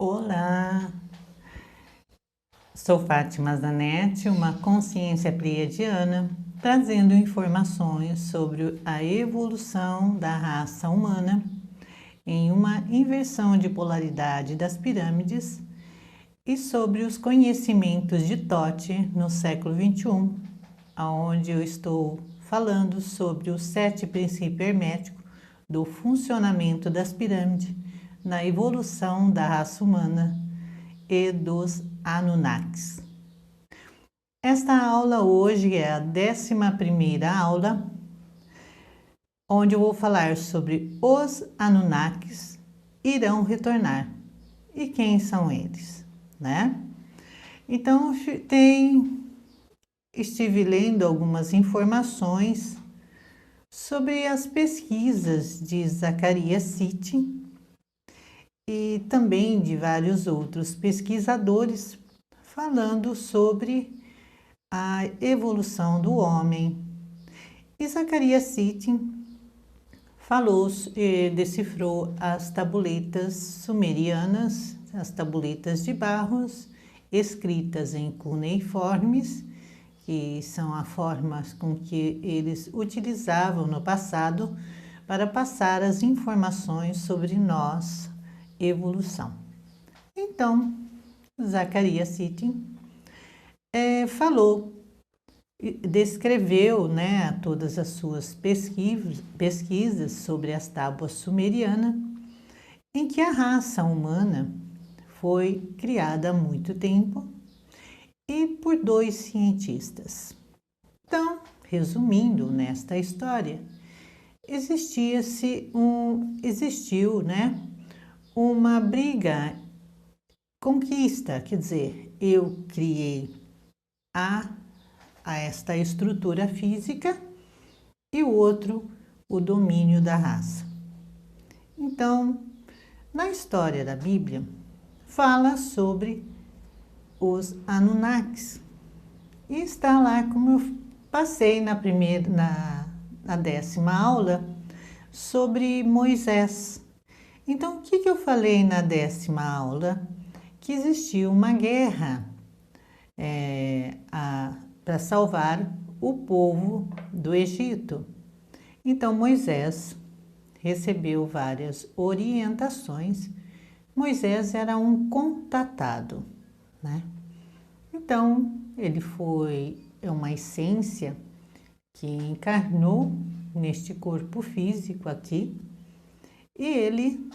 Olá, sou Fátima Zanetti, uma consciência pleiadiana, trazendo informações sobre a evolução da raça humana em uma inversão de polaridade das pirâmides e sobre os conhecimentos de Tote no século XXI, onde eu estou falando sobre os 7 princípios herméticos do funcionamento das pirâmides na evolução da raça humana e dos Anunnakis. Esta aula hoje é a 11ª aula, onde eu vou falar sobre os Anunnakis irão retornar. E quem são eles, né? Então, estive lendo algumas informações sobre as pesquisas de Zecharia Sitchin e também de vários outros pesquisadores falando sobre a evolução do homem. E Zecharia Sitchin falou e decifrou as tabuletas sumerianas, as tabuletas de barros, escritas em cuneiformes, que são as formas com que eles utilizavam no passado para passar as informações sobre nós, evolução. Então, Zecharia Sitchin descreveu, todas as suas pesquisas sobre as tábuas sumerianas, em que a raça humana foi criada há muito tempo e por 2 cientistas. Então, resumindo nesta história, existiu, uma briga, conquista, quer dizer, eu criei a esta estrutura física e o outro o domínio da raça. Então, na história da Bíblia, fala sobre os Anunnakis. E está lá, como eu passei na 10ª aula, sobre Moisés. Então, o que eu falei na 10ª aula? Que existiu uma guerra para salvar o povo do Egito. Então, Moisés recebeu várias orientações. Moisés era um contatado, né? Então, ele é uma essência que encarnou neste corpo físico aqui e ele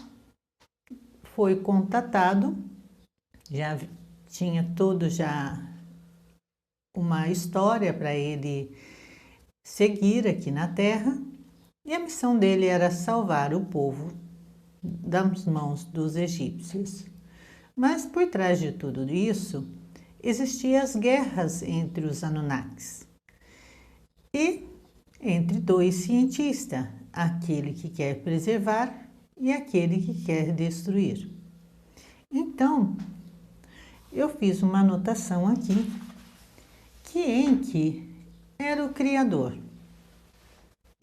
foi contatado, já tinha uma história para ele seguir aqui na Terra, e a missão dele era salvar o povo das mãos dos egípcios. Mas por trás de tudo isso, existiam as guerras entre os Anunnakis e entre 2 cientistas, aquele que quer preservar e aquele que quer destruir. Então, eu fiz uma anotação aqui que Enki era o criador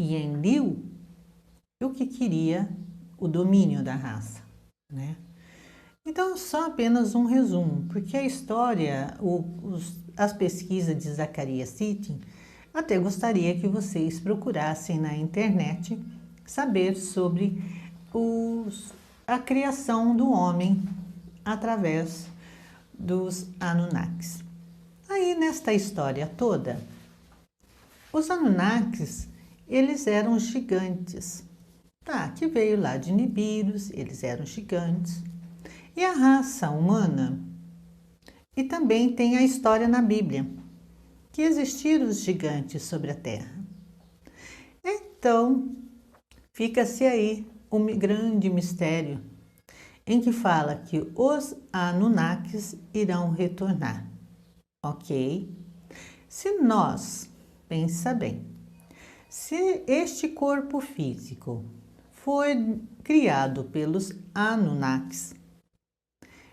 e Enlil o que queria o domínio da raça, né? Então, só apenas um resumo, porque a história, as pesquisas de Zecharia Sitchin, até gostaria que vocês procurassem na internet saber sobre a criação do homem através dos Anunnakis. Aí, nesta história toda, os Anunnakis, eles eram gigantes, que veio lá de Nibiros, eles eram gigantes. E a raça humana, e também tem a história na Bíblia, que existiram os gigantes sobre a Terra. Então, fica-se aí um grande mistério, em que fala que os Anunnakis irão retornar, ok? Se nós, pensa bem, se este corpo físico foi criado pelos Anunnakis,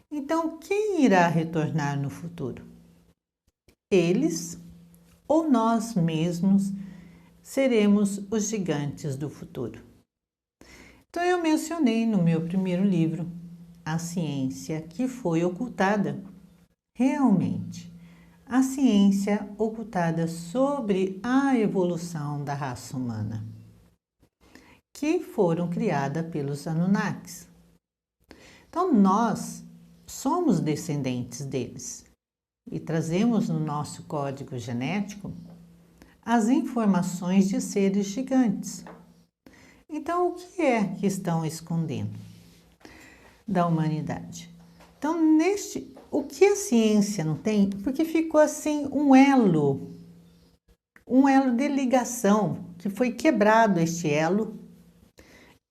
então quem irá retornar no futuro? Eles ou nós mesmos seremos os gigantes do futuro? Então eu mencionei no meu primeiro livro, a ciência que foi ocultada, realmente, a ciência ocultada sobre a evolução da raça humana, que foram criadas pelos Anunnakis. Então, nós somos descendentes deles e trazemos no nosso código genético as informações de seres gigantes. Então, o que é que estão escondendo da humanidade? Então, o que a ciência não tem, porque ficou assim um elo de ligação, que foi quebrado este elo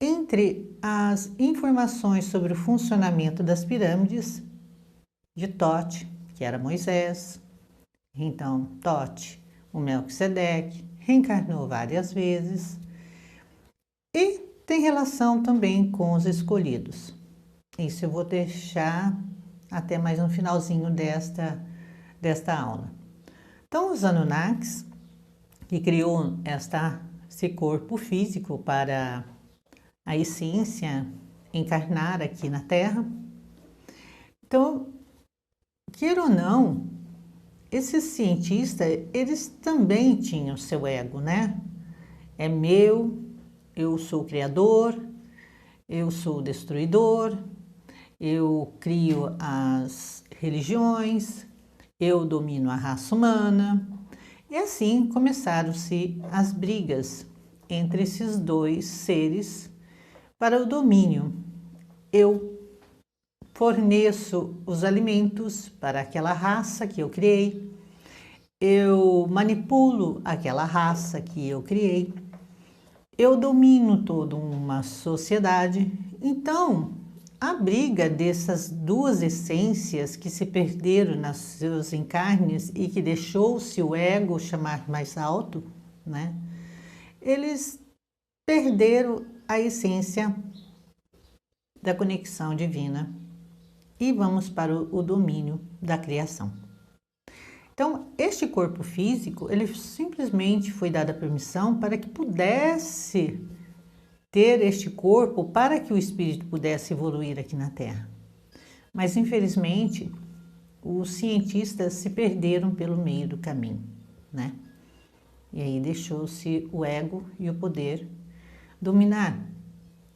entre as informações sobre o funcionamento das pirâmides de Tote, que era Moisés. Então, Tote, o Melquisedeque, reencarnou várias vezes e tem relação também com os escolhidos. Isso eu vou deixar até mais no finalzinho desta aula. Então, os Anunnakis, que criou esse corpo físico para a essência encarnar aqui na Terra. Então, queira ou não, esses cientistas, eles também tinham seu ego, né? É meu, eu sou o criador, eu sou o destruidor, eu crio as religiões, eu domino a raça humana. E assim começaram-se as brigas entre esses dois seres para o domínio. Eu forneço os alimentos para aquela raça que eu criei, eu manipulo aquela raça que eu criei, eu domino toda uma sociedade. Então, a briga dessas duas essências que se perderam nas seus encarnes e que deixou-se o ego chamar mais alto, né? Eles perderam a essência da conexão divina e vamos para o domínio da criação. Então, este corpo físico, ele simplesmente foi dada a permissão para que pudesse ter este corpo, para que o espírito pudesse evoluir aqui na Terra. Mas, infelizmente, os cientistas se perderam pelo meio do caminho, né? E aí deixou-se o ego e o poder dominar,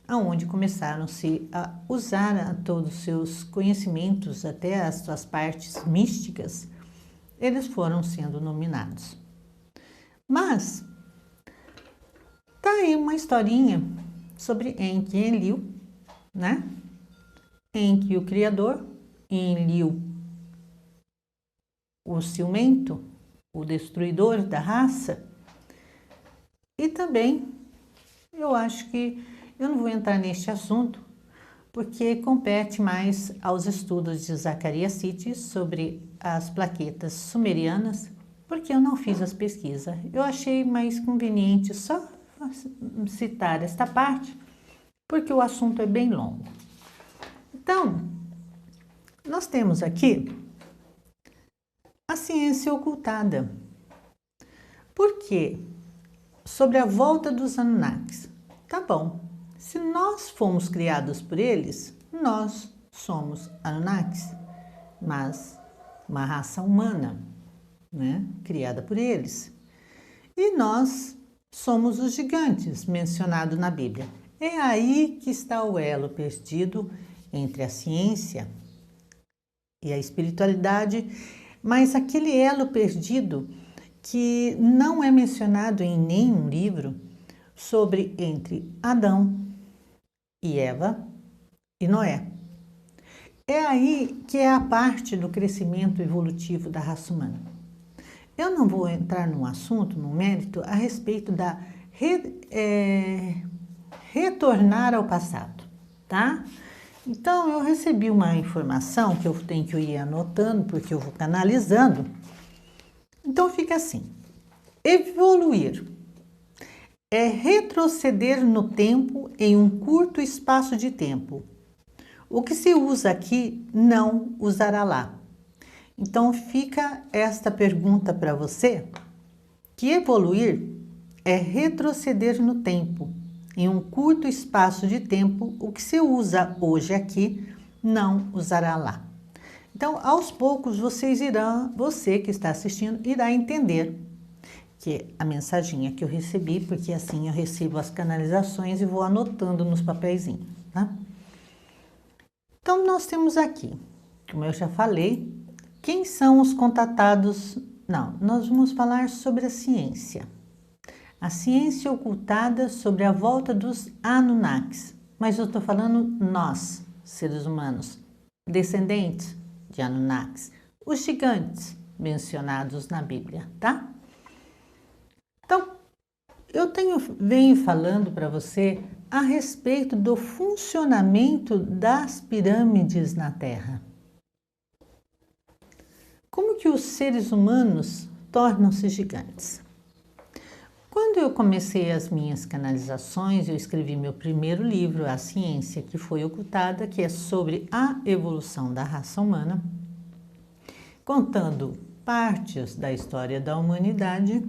aonde começaram-se a usar todos os seus conhecimentos, até as suas partes místicas, eles foram sendo dominados. Mas tá aí uma historinha sobre Enki e Enlil, né? Enki, o criador, e Enlil, o ciumento, o destruidor da raça. E também eu acho que eu não vou entrar neste assunto, porque compete mais aos estudos de Zacarias Sitchin sobre as plaquetas sumerianas, porque eu não fiz as pesquisas. Eu achei mais conveniente só citar esta parte, porque o assunto é bem longo. Então, nós temos aqui a ciência ocultada. Por quê? Sobre a volta dos Anunnakis. Tá bom, se nós fomos criados por eles, nós somos Anunnakis, mas uma raça humana, né, criada por eles. E nós somos os gigantes mencionados na Bíblia. É aí que está o elo perdido entre a ciência e a espiritualidade, mas aquele elo perdido que não é mencionado em nenhum livro sobre entre Adão e Eva e Noé. É aí que é a parte do crescimento evolutivo da raça humana. Eu não vou entrar num assunto, num mérito, a respeito da retornar ao passado, tá? Então, eu recebi uma informação que eu tenho que ir anotando, porque eu vou canalizando. Então, fica assim: evoluir é retroceder no tempo em um curto espaço de tempo. O que se usa aqui não usará lá. Então, fica esta pergunta para você, que evoluir é retroceder no tempo, em um curto espaço de tempo. O que se usa hoje aqui não usará lá. Então, aos poucos, você que está assistindo, irá entender que a mensaginha que eu recebi, porque assim eu recebo as canalizações e vou anotando nos papeizinhos, tá? Então, nós temos aqui, como eu já falei, quem são os contatados? Não, nós vamos falar sobre a ciência. A ciência ocultada sobre a volta dos Anunnakis. Mas eu estou falando nós, seres humanos, descendentes de Anunnakis, os gigantes mencionados na Bíblia, tá? Então, venho falando para você a respeito do funcionamento das pirâmides na Terra. Como que os seres humanos tornam-se gigantes? Quando eu comecei as minhas canalizações, eu escrevi meu primeiro livro, A Ciência que Foi Ocultada, que é sobre a evolução da raça humana, contando partes da história da humanidade.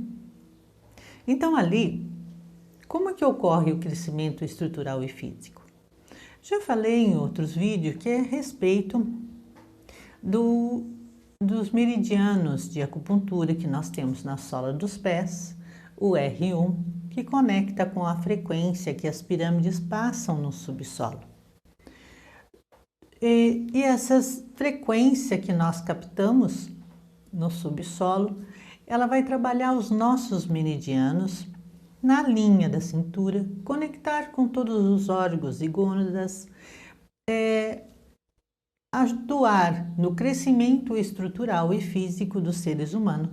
Então ali, como é que ocorre o crescimento estrutural e físico? Já falei em outros vídeos que é a respeito dos meridianos de acupuntura que nós temos na sola dos pés, o R1, que conecta com a frequência que as pirâmides passam no subsolo. E essas frequências que nós captamos no subsolo, ela vai trabalhar os nossos meridianos na linha da cintura, conectar com todos os órgãos e gônadas, atuar no crescimento estrutural e físico dos seres humanos,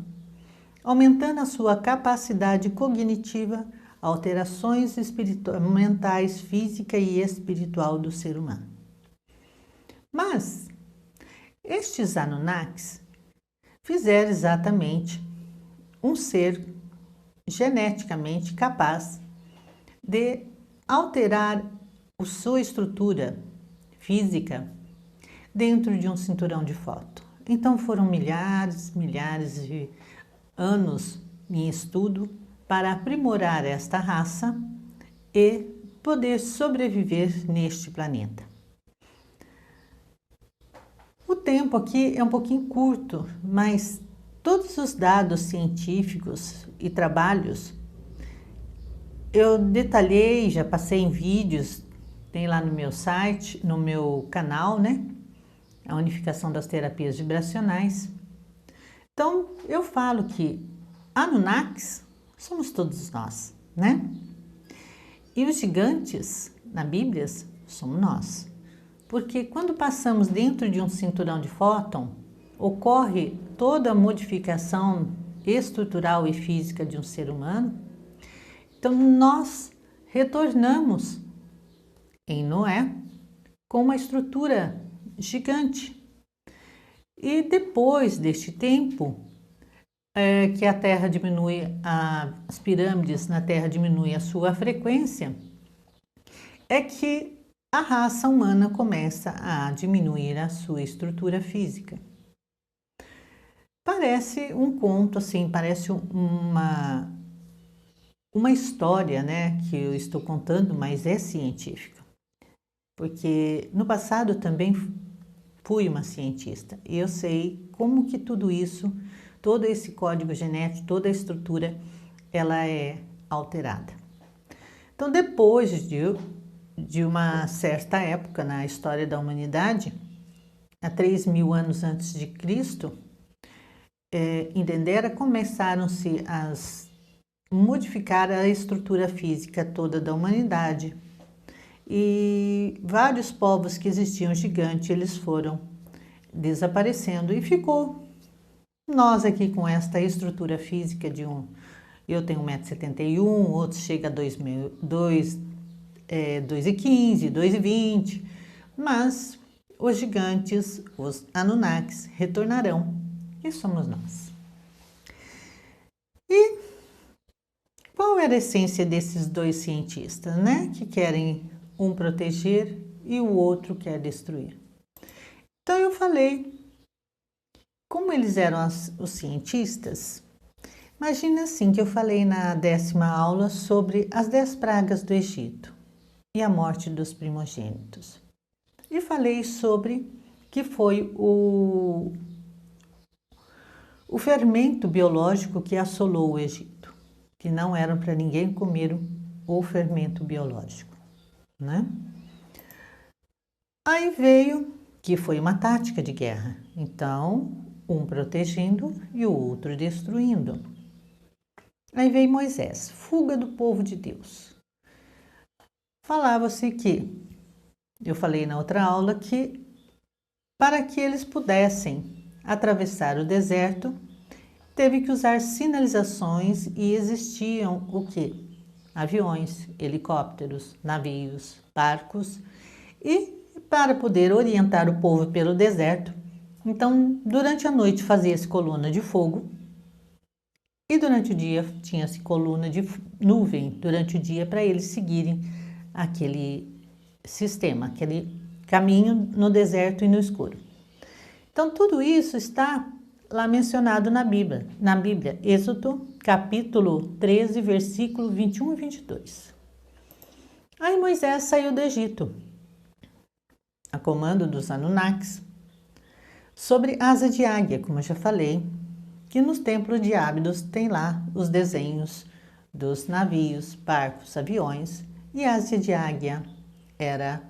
aumentando a sua capacidade cognitiva, alterações mentais, física e espiritual do ser humano. Mas estes Anunnakis fizeram exatamente um ser geneticamente capaz de alterar a sua estrutura física dentro de um cinturão de fóton. Então foram milhares de anos em estudo para aprimorar esta raça e poder sobreviver neste planeta. O tempo aqui é um pouquinho curto, mas todos os dados científicos e trabalhos eu detalhei, já passei em vídeos, tem lá no meu site, no meu canal, né? A unificação das terapias vibracionais. Então, eu falo que Anunnakis somos todos nós, né? E os gigantes na Bíblia somos nós. Porque quando passamos dentro de um cinturão de fóton, ocorre toda a modificação estrutural e física de um ser humano. Então, nós retornamos em Noé com uma estrutura gigante. E depois deste tempo, que a Terra diminui, as pirâmides na Terra diminuem a sua frequência, é que a raça humana começa a diminuir a sua estrutura física. Parece um conto, assim, parece uma história, né, que eu estou contando, mas é científica. Porque no passado também fui uma cientista e eu sei como que tudo isso, todo esse código genético, toda a estrutura, ela é alterada. Então, depois de uma certa época na história da humanidade, há 3.000 anos antes de Cristo, entenderam, começaram-se a modificar a estrutura física toda da humanidade. E vários povos que existiam gigantes, eles foram desaparecendo e ficou nós aqui com esta estrutura física eu tenho 1,71 m, outros chegam a 2,15 m, 2,20 m, mas os gigantes, os Anunnakis, retornarão e somos nós. E qual era a essência desses dois cientistas, né? Que querem um proteger e o outro quer destruir. Então eu falei, como eles eram os cientistas, imagina assim que eu falei na 10ª aula sobre as 10 pragas do Egito e a morte dos primogênitos. e falei sobre que foi o fermento biológico que assolou o Egito, que não era para ninguém comer o fermento biológico, né? Aí veio que foi uma tática de guerra, então um protegendo e o outro destruindo. Aí veio Moisés, fuga do povo de Deus. Falava-se que, eu falei na outra aula, que para que eles pudessem atravessar o deserto, teve que usar sinalizações e existiam o quê? Aviões, helicópteros, navios, barcos, e para poder orientar o povo pelo deserto, então durante a noite fazia-se coluna de fogo e durante o dia tinha-se coluna de nuvem durante o dia para eles seguirem aquele sistema, aquele caminho no deserto e no escuro. Então tudo isso está lá mencionado na Bíblia, Êxodo capítulo 13, versículo 21 e 22. Aí Moisés saiu do Egito, a comando dos Anunnakis, sobre asa de águia, como eu já falei, que nos templos de Ábidos tem lá os desenhos dos navios, barcos, aviões, e asa de águia era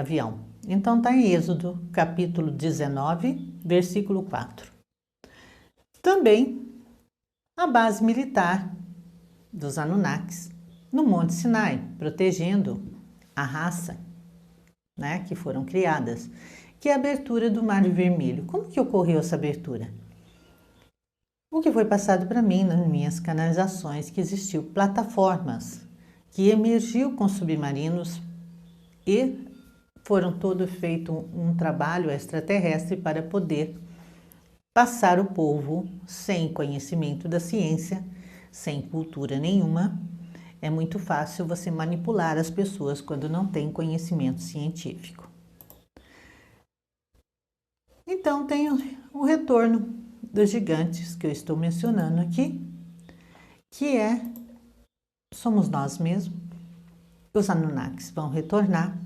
avião. Então está em Êxodo, capítulo 19, versículo 4. Também a base militar dos Anunnakis no Monte Sinai, protegendo a raça, né, que foram criadas, que é a abertura do Mar Vermelho. Como que ocorreu essa abertura? O que foi passado para mim nas minhas canalizações, que existiu plataformas que emergiu com submarinos e foram todo feito um trabalho extraterrestre para poder passar o povo sem conhecimento da ciência, sem cultura nenhuma. É muito fácil você manipular as pessoas quando não tem conhecimento científico. Então tem o retorno dos gigantes que eu estou mencionando aqui, que somos nós mesmos. Os Anunnakis vão retornar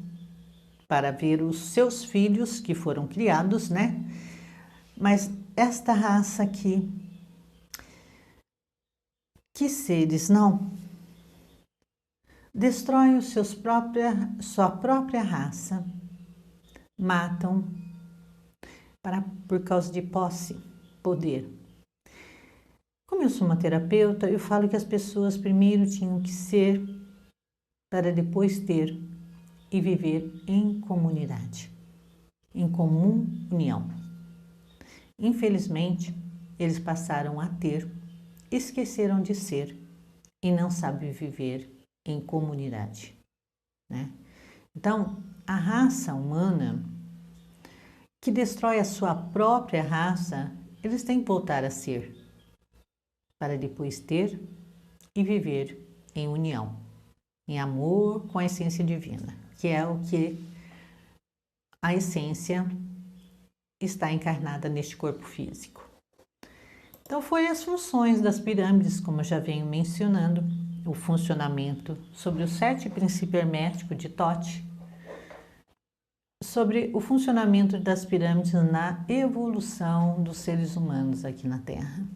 para ver os seus filhos que foram criados, né? Mas esta raça aqui, que seres não destroem sua própria raça, matam por causa de posse, poder. Como eu sou uma terapeuta, eu falo que as pessoas primeiro tinham que ser para depois ter e viver em comunidade, em comum união. Infelizmente, eles passaram a ter, esqueceram de ser e não sabem viver em comunidade, né? Então, a raça humana que destrói a sua própria raça, eles têm que voltar a ser, para depois ter e viver em união, em amor com a essência divina, que é o que a essência está encarnada neste corpo físico. Então, foi as funções das pirâmides, como eu já venho mencionando, o funcionamento sobre os 7 princípios herméticos de Thoth, sobre o funcionamento das pirâmides na evolução dos seres humanos aqui na Terra.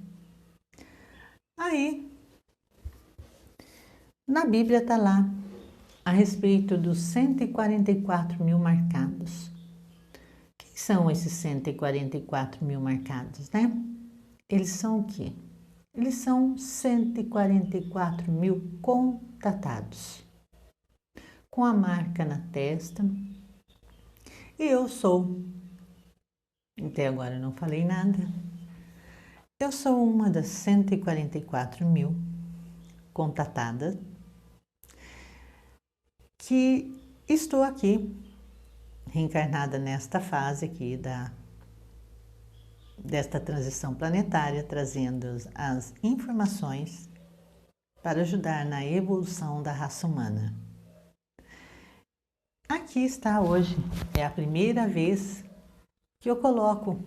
Aí, na Bíblia está lá a respeito dos 144 mil marcados. Quem são esses 144 mil marcados, né? Eles são o quê? Eles são 144 mil contatados, com a marca na testa. E eu sou, até agora não falei nada, eu sou uma das 144 mil contatadas que estou aqui, reencarnada nesta fase aqui desta transição planetária, trazendo as informações para ajudar na evolução da raça humana. Aqui está hoje, é a primeira vez que eu coloco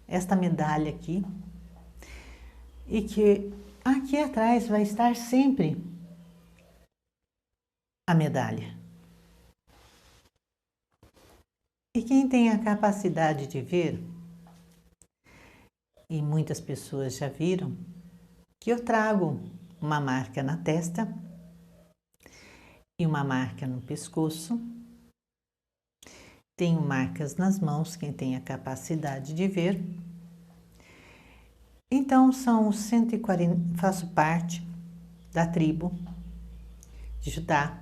esta medalha aqui e que aqui atrás vai estar sempre a medalha. E quem tem a capacidade de ver, e muitas pessoas já viram, que eu trago uma marca na testa e uma marca no pescoço. Tenho marcas nas mãos, quem tem a capacidade de ver. Então são os 140, faço parte da tribo de Judá.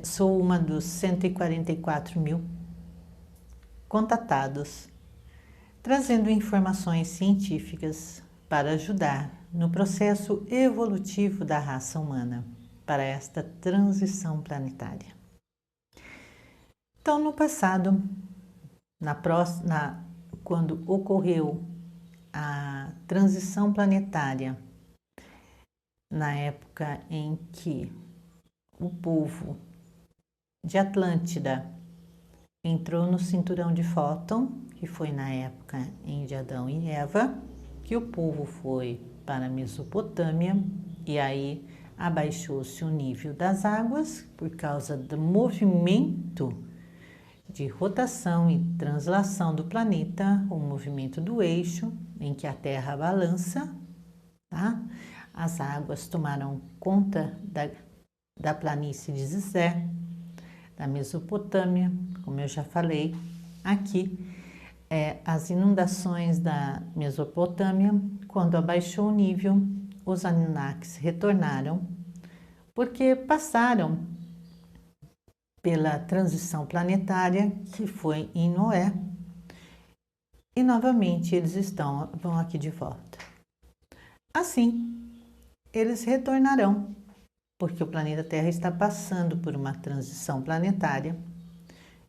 Sou uma dos 144 mil contatados, trazendo informações científicas para ajudar no processo evolutivo da raça humana para esta transição planetária. Então, no passado, quando ocorreu a transição planetária, na época em que o povo de Atlântida entrou no cinturão de Fóton, que foi na época de Adão e Eva, que o povo foi para a Mesopotâmia e aí abaixou-se o nível das águas por causa do movimento de rotação e translação do planeta, o movimento do eixo em que a Terra balança, tá? As águas tomaram conta da planície de Zizé, da Mesopotâmia, como eu já falei aqui, as inundações da Mesopotâmia, quando abaixou o nível, os Anunnakis retornaram, porque passaram pela transição planetária que foi em Noé, e novamente eles vão aqui de volta. Assim, eles retornarão, porque o planeta Terra está passando por uma transição planetária,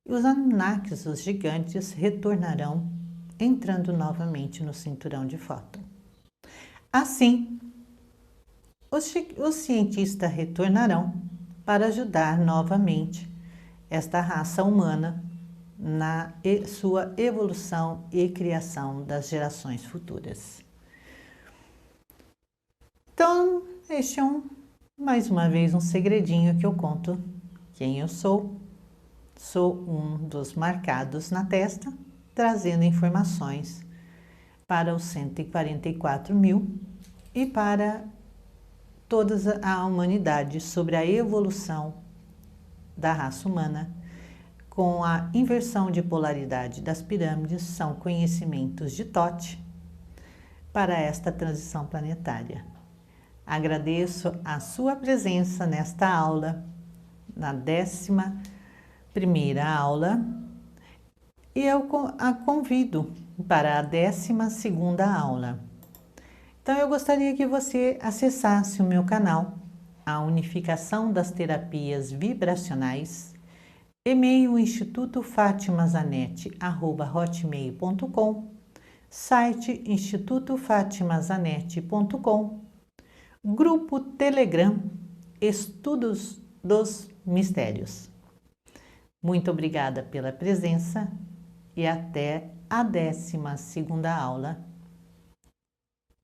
e os Anunnakis, os gigantes, retornarão, entrando novamente no cinturão de Fóton. Assim, os cientistas retornarão para ajudar novamente esta raça humana na sua evolução e criação das gerações futuras. Então, este é mais uma vez um segredinho que eu conto quem eu sou. Sou um dos marcados na testa, trazendo informações para os 144 mil e para toda a humanidade sobre a evolução da raça humana, com a inversão de polaridade das pirâmides, são conhecimentos de Thoth para esta transição planetária. Agradeço a sua presença nesta aula, na 11ª aula, e eu a convido para a 12ª aula. Então, eu gostaria que você acessasse o meu canal, a Unificação das Terapias Vibracionais, e-mail institutofatimazanetti@hotmail.com, site institutofatimazanetti.com, grupo Telegram Estudos dos Mistérios. Muito obrigada pela presença e até a 12ª aula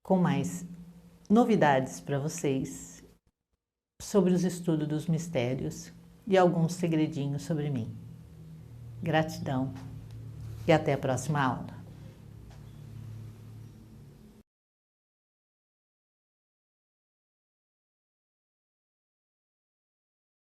com mais novidades para vocês sobre os estudos dos mistérios e alguns segredinhos sobre mim. Gratidão e até a próxima aula.